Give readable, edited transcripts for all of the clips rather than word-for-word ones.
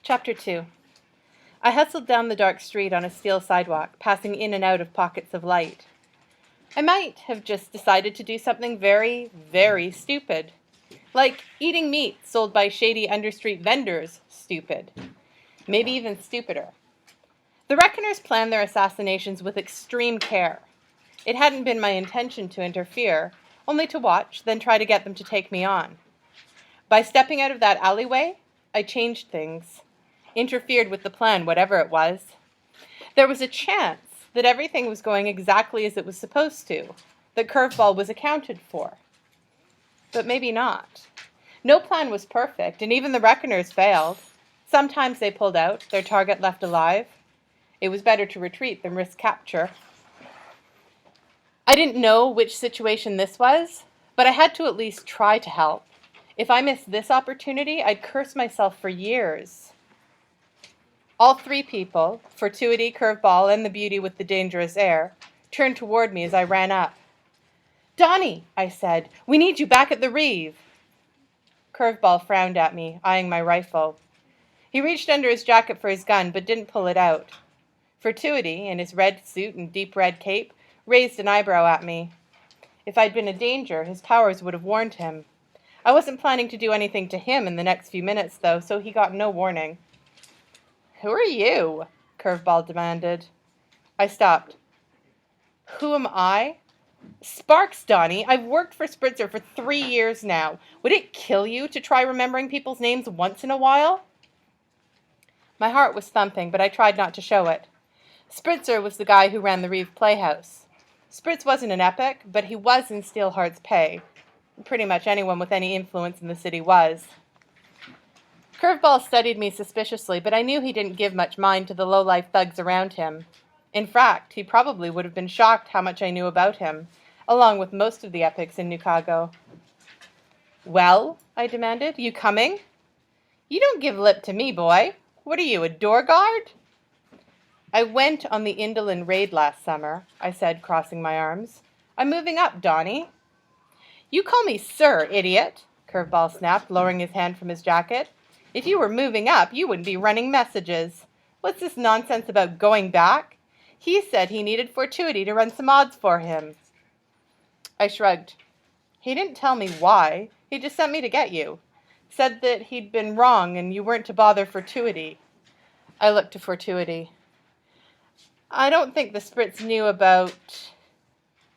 Chapter 2. I hustled down the dark street on a steel sidewalk, passing in and out of pockets of light. I might have just decided to do something very, very stupid. Like eating meat sold by shady understreet vendors, stupid. Maybe even stupider. The Reckoners planned their assassinations with extreme care. It hadn't been my intention to interfere, only to watch, then try to get them to take me on. By stepping out of that alleyway, I changed things. Interfered with the plan, whatever it was. There was a chance that everything was going exactly as it was supposed to, that Curveball was accounted for. But maybe not. No plan was perfect, and even the Reckoners failed. Sometimes they pulled out, their target left alive. It was better to retreat than risk capture. I didn't know which situation this was, but I had to at least try to help. If I missed this opportunity, I'd curse myself for years. All three people, Fortuity, Curveball, and the beauty with the dangerous air, turned toward me as I ran up. "Donnie," I said, "we need you back at the Reeve." Curveball frowned at me, eyeing my rifle. He reached under his jacket for his gun, but didn't pull it out. Fortuity, in his red suit and deep red cape, raised an eyebrow at me. If I'd been a danger, his powers would have warned him. I wasn't planning to do anything to him in the next few minutes, though, so he got no warning. "Who are you?" Curveball demanded. I stopped. "Who am I?" "Sparks, Donnie. I've worked for Spritzer for 3 years now. Would it kill you to try remembering people's names once in a while?" My heart was thumping, but I tried not to show it. Spritzer was the guy who ran the Reeve Playhouse. Spritz wasn't an epic, but he was in Steelheart's pay. Pretty much anyone with any influence in the city was. Curveball studied me suspiciously, but I knew he didn't give much mind to the low-life thugs around him. In fact, he probably would have been shocked how much I knew about him, along with most of the epics in Nukago. "Well," I demanded, "you coming?" "You don't give lip to me, boy. What are you, a door guard?" "I went on the Indolin raid last summer," I said, crossing my arms. "I'm moving up, Donnie." "You call me sir, idiot," Curveball snapped, lowering his hand from his jacket. "If you were moving up, you wouldn't be running messages. What's this nonsense about going back? He said he needed Fortuity to run some odds for him." I shrugged. "He didn't tell me why. He just sent me to get you. Said that he'd been wrong and you weren't to bother Fortuity." I looked to Fortuity. "I don't think the Spritz knew about,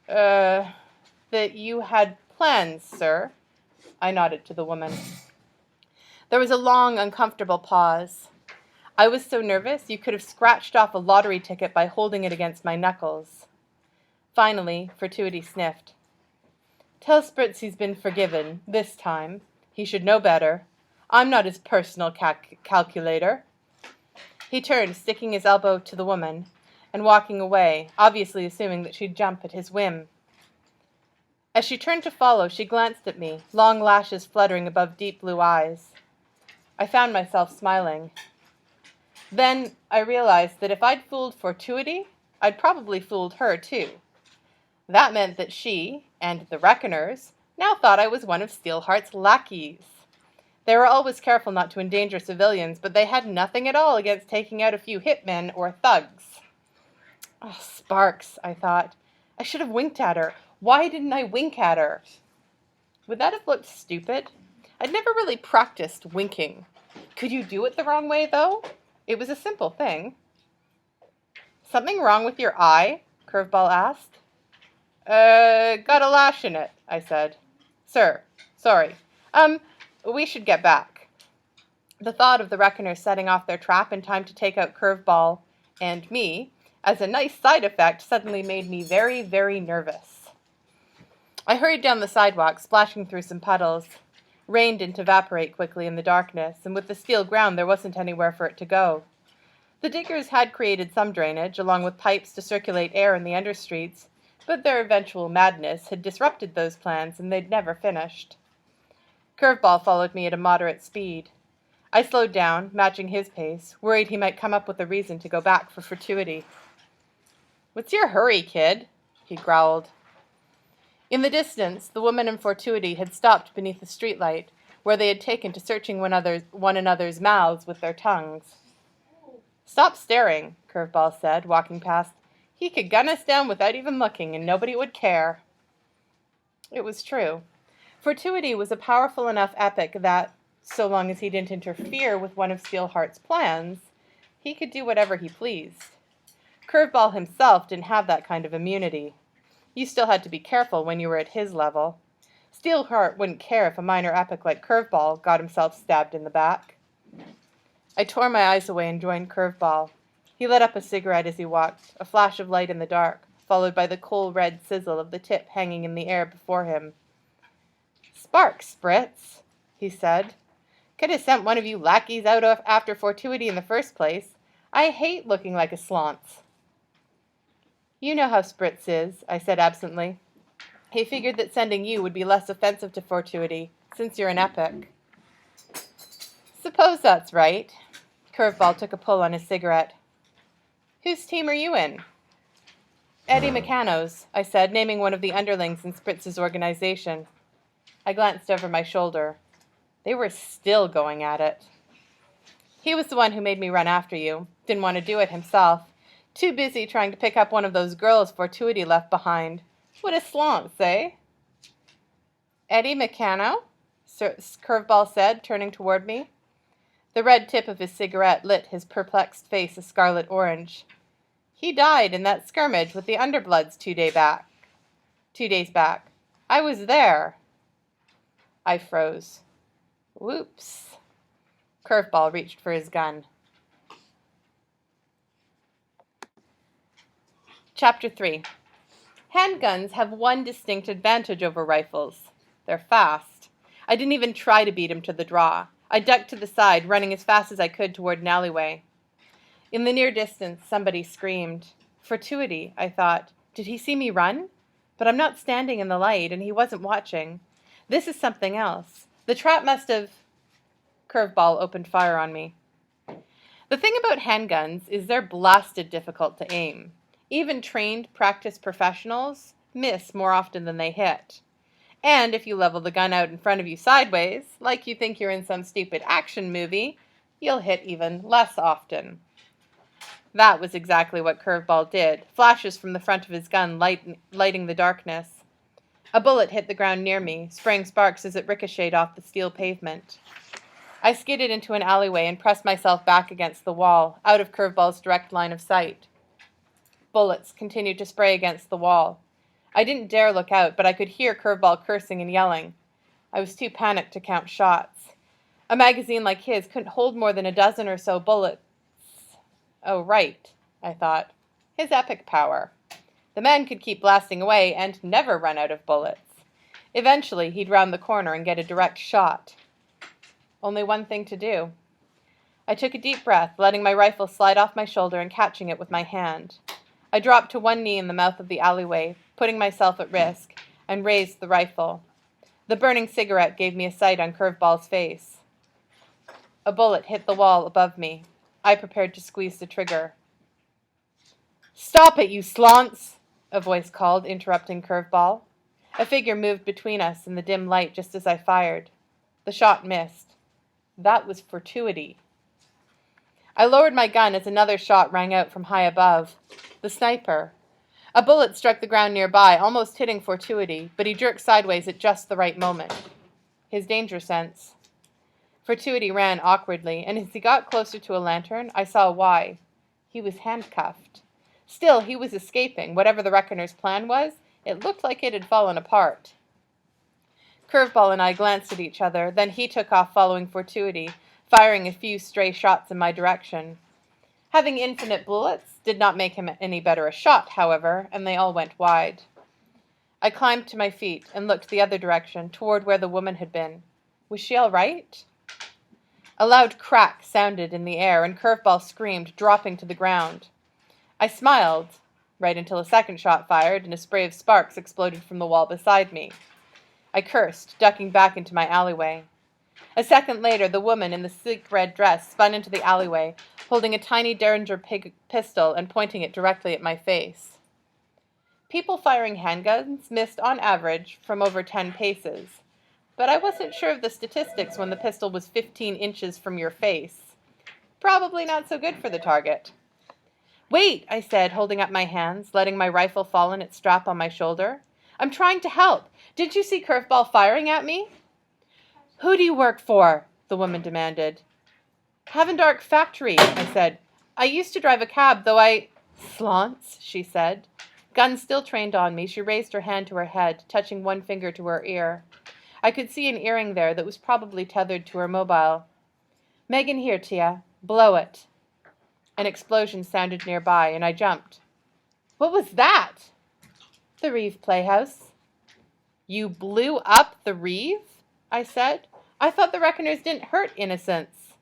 that you had plans, sir." I nodded to the woman. There was a long, uncomfortable pause. I was so nervous you could have scratched off a lottery ticket by holding it against my knuckles. Finally, Fortuity sniffed. "Tell Spritz he's been forgiven, this time. He should know better. I'm not his personal calculator." He turned, sticking his elbow to the woman, and walking away, obviously assuming that she'd jump at his whim. As she turned to follow, she glanced at me, long lashes fluttering above deep blue eyes. I found myself smiling. Then I realized that if I'd fooled Fortuity, I'd probably fooled her too. That meant that she, and the Reckoners, now thought I was one of Steelheart's lackeys. They were always careful not to endanger civilians, but they had nothing at all against taking out a few hitmen or thugs. "Oh, Sparks," I thought. I should have winked at her. Why didn't I wink at her? Would that have looked stupid? I'd never really practiced winking. Could you do it the wrong way, though? It was a simple thing. "Something wrong with your eye?" Curveball asked. Got a lash in it," I said. "Sir, sorry. We should get back." The thought of the Reckoners setting off their trap in time to take out Curveball and me, as a nice side effect, suddenly made me very, very nervous. I hurried down the sidewalk, splashing through some puddles. Rain didn't evaporate quickly in the darkness, and with the steel ground there wasn't anywhere for it to go. The diggers had created some drainage, along with pipes to circulate air in the understreets, but their eventual madness had disrupted those plans, and they'd never finished. Curveball followed me at a moderate speed. I slowed down, matching his pace, worried he might come up with a reason to go back for Fortuity. "What's your hurry, kid?" he growled. In the distance, the woman and Fortuity had stopped beneath the streetlight, where they had taken to searching one another's mouths with their tongues. "Stop staring," Curveball said, walking past. "He could gun us down without even looking, and nobody would care." It was true. Fortuity was a powerful enough epic that, so long as he didn't interfere with one of Steelheart's plans, he could do whatever he pleased. Curveball himself didn't have that kind of immunity. You still had to be careful when you were at his level. Steelheart wouldn't care if a minor epic like Curveball got himself stabbed in the back. I tore my eyes away and joined Curveball. He lit up a cigarette as he walked, a flash of light in the dark, followed by the coal red sizzle of the tip hanging in the air before him. "Sparks, Spritz," he said. "Could have sent one of you lackeys out after Fortuity in the first place. I hate looking like a slonce." "You know how Spritz is," I said absently. "He figured that sending you would be less offensive to Fortuity, since you're an epic." "Suppose that's right." Curveball took a pull on his cigarette. "Whose team are you in?" "Eddie Meccano's," I said, naming one of the underlings in Spritz's organization. I glanced over my shoulder. They were still going at it. "He was the one who made me run after you. Didn't want to do it himself. Too busy trying to pick up one of those girls Fortuity left behind. What a slonce, eh?" "Eddie Meccano?" Curveball said, turning toward me. The red tip of his cigarette lit his perplexed face a scarlet orange. "He died in that skirmish with the Underbloods 2 days back. I was there." I froze. Whoops. Curveball reached for his gun. Chapter 3. Handguns have one distinct advantage over rifles. They're fast. I didn't even try to beat him to the draw. I ducked to the side, running as fast as I could toward an alleyway. In the near distance, somebody screamed. Fortuity, I thought. Did he see me run? But I'm not standing in the light, and he wasn't watching. This is something else. The trap must have... Curveball opened fire on me. The thing about handguns is they're blasted difficult to aim. Even trained, practiced professionals miss more often than they hit. And if you level the gun out in front of you sideways, like you think you're in some stupid action movie, you'll hit even less often. That was exactly what Curveball did, flashes from the front of his gun lighting the darkness. A bullet hit the ground near me, spraying sparks as it ricocheted off the steel pavement. I skidded into an alleyway and pressed myself back against the wall, out of Curveball's direct line of sight. Bullets continued to spray against the wall. I didn't dare look out, but I could hear Curveball cursing and yelling. I was too panicked to count shots. A magazine like his couldn't hold more than a dozen or so bullets. Oh, right, I thought. His epic power. The man could keep blasting away and never run out of bullets. Eventually, he'd round the corner and get a direct shot. Only one thing to do. I took a deep breath, letting my rifle slide off my shoulder and catching it with my hand. I dropped to one knee in the mouth of the alleyway, putting myself at risk, and raised the rifle. The burning cigarette gave me a sight on Curveball's face. A bullet hit the wall above me. I prepared to squeeze the trigger. "Stop it, you slonce!" a voice called, interrupting Curveball. A figure moved between us in the dim light just as I fired. The shot missed. That was Fortuity. I lowered my gun as another shot rang out from high above. The sniper. A bullet struck the ground nearby, almost hitting Fortuity, but he jerked sideways at just the right moment. His danger sense. Fortuity ran awkwardly, and as he got closer to a lantern, I saw why. He was handcuffed. Still, he was escaping. Whatever the Reckoner's plan was, it looked like it had fallen apart. Curveball and I glanced at each other, then he took off following Fortuity, firing a few stray shots in my direction. Having infinite bullets did not make him any better a shot, however, and they all went wide. I climbed to my feet and looked the other direction, toward where the woman had been. Was she all right? A loud crack sounded in the air, and Curveball screamed, dropping to the ground. I smiled, right until a second shot fired, and a spray of sparks exploded from the wall beside me. I cursed, ducking back into my alleyway. A second later, the woman in the sleek red dress spun into the alleyway, holding a tiny Derringer pistol and pointing it directly at my face. People firing handguns missed, on average, from over 10 paces. but I wasn't sure of the statistics when the pistol was 15 inches from your face. Probably not so good for the target. Wait, I said, holding up my hands, letting my rifle fall in its strap on my shoulder. I'm trying to help. Didn't you see Curveball firing at me? Who do you work for? The woman demanded. Havendark Factory, I said. I used to drive a cab, though I... Slants, she said. Gun still trained on me, she raised her hand to her head, touching one finger to her ear. I could see an earring there that was probably tethered to her mobile. Megan here, Tia. Blow it. An explosion sounded nearby, and I jumped. What was that? The Reeve Playhouse. You blew up the Reeve? I said. I thought the Reckoners didn't hurt innocents.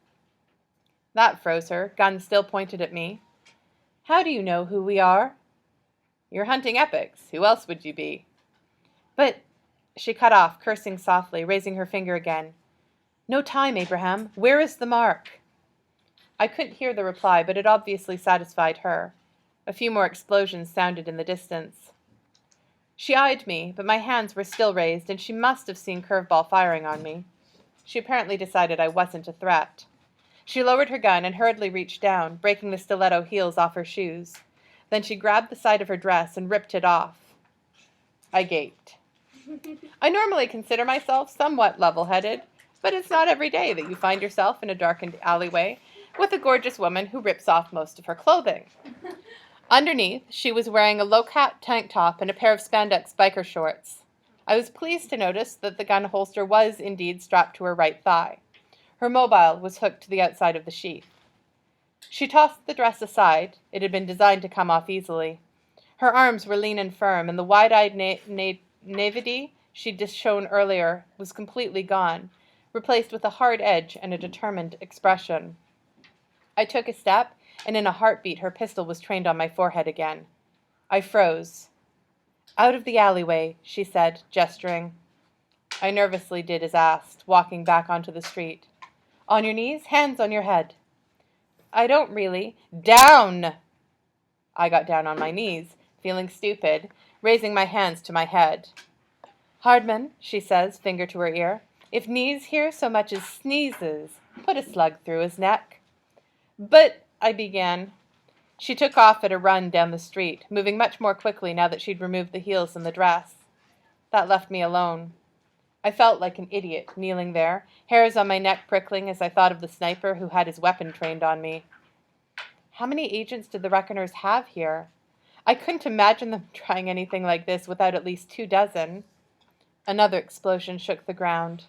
That froze her, gun still pointed at me. How do you know who we are? You're hunting epics. Who else would you be? But... She cut off, cursing softly, raising her finger again. No time, Abraham. Where is the mark? I couldn't hear the reply, but it obviously satisfied her. A few more explosions sounded in the distance. She eyed me, but my hands were still raised, and she must have seen Curveball firing on me. She apparently decided I wasn't a threat. She lowered her gun and hurriedly reached down, breaking the stiletto heels off her shoes. Then she grabbed the side of her dress and ripped it off. I gaped. I normally consider myself somewhat level-headed, but it's not every day that you find yourself in a darkened alleyway with a gorgeous woman who rips off most of her clothing. Underneath, she was wearing a low-cut tank top and a pair of spandex biker shorts. I was pleased to notice that the gun holster was indeed strapped to her right thigh. Her mobile was hooked to the outside of the sheath. She tossed the dress aside. It had been designed to come off easily. Her arms were lean and firm, and the wide-eyed naivety she'd shown earlier was completely gone, replaced with a hard edge and a determined expression. I took a step, and in a heartbeat her pistol was trained on my forehead again. I froze. Out of the alleyway, she said, gesturing. I nervously did as asked, walking back onto the street. On your knees, hands on your head. I don't really. Down! I got down on my knees, feeling stupid, raising my hands to my head. Hardman, she says, finger to her ear, if knees here so much as sneezes, put a slug through his neck. But, I began. She took off at a run down the street, moving much more quickly now that she'd removed the heels and the dress. That left me alone. I felt like an idiot, kneeling there, hairs on my neck prickling as I thought of the sniper who had his weapon trained on me. How many agents did the Reckoners have here? I couldn't imagine them trying anything like this without at least 24. Another explosion shook the ground.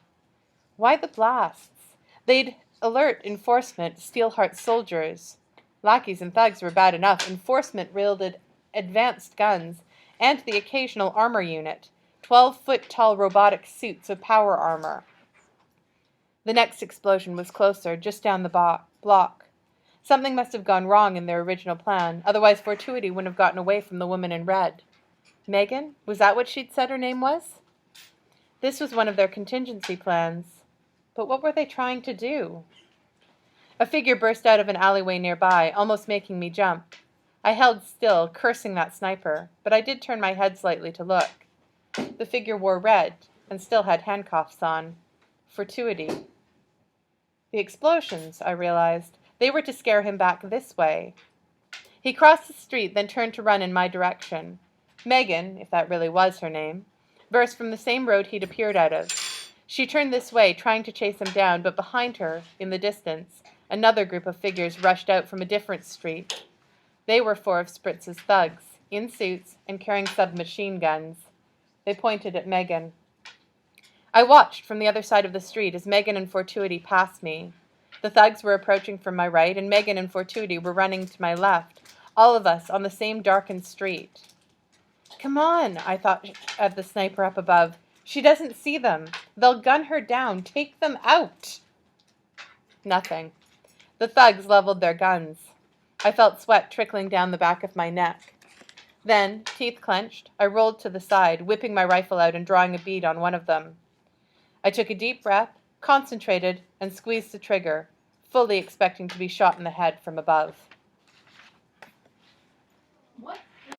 Why the blasts? They'd alert enforcement, Steelheart soldiers. Lackeys and thugs were bad enough. Enforcement wielded advanced guns and the occasional armor unit, 12-foot-tall robotic suits of power armor. The next explosion was closer, just down the block. Something must have gone wrong in their original plan, otherwise Fortuity wouldn't have gotten away from the woman in red. Megan? Was that what she'd said her name was? This was one of their contingency plans. But what were they trying to do? A figure burst out of an alleyway nearby, almost making me jump. I held still, cursing that sniper, but I did turn my head slightly to look. The figure wore red, and still had handcuffs on. Fortuity. The explosions, I realized, they were to scare him back this way. He crossed the street, then turned to run in my direction. Megan, if that really was her name, burst from the same road he'd appeared out of. She turned this way, trying to chase him down, but behind her, in the distance, another group of figures rushed out from a different street. They were 4 of Spritz's thugs, in suits and carrying submachine guns. They pointed at Megan. I watched from the other side of the street as Megan and Fortuity passed me. The thugs were approaching from my right, and Megan and Fortuity were running to my left, all of us on the same darkened street. Come on, I thought of the sniper up above. She doesn't see them. They'll gun her down. Take them out. Nothing. The thugs leveled their guns. I felt sweat trickling down the back of my neck. Then, teeth clenched, I rolled to the side, whipping my rifle out and drawing a bead on one of them. I took a deep breath, concentrated, and squeezed the trigger, fully expecting to be shot in the head from above.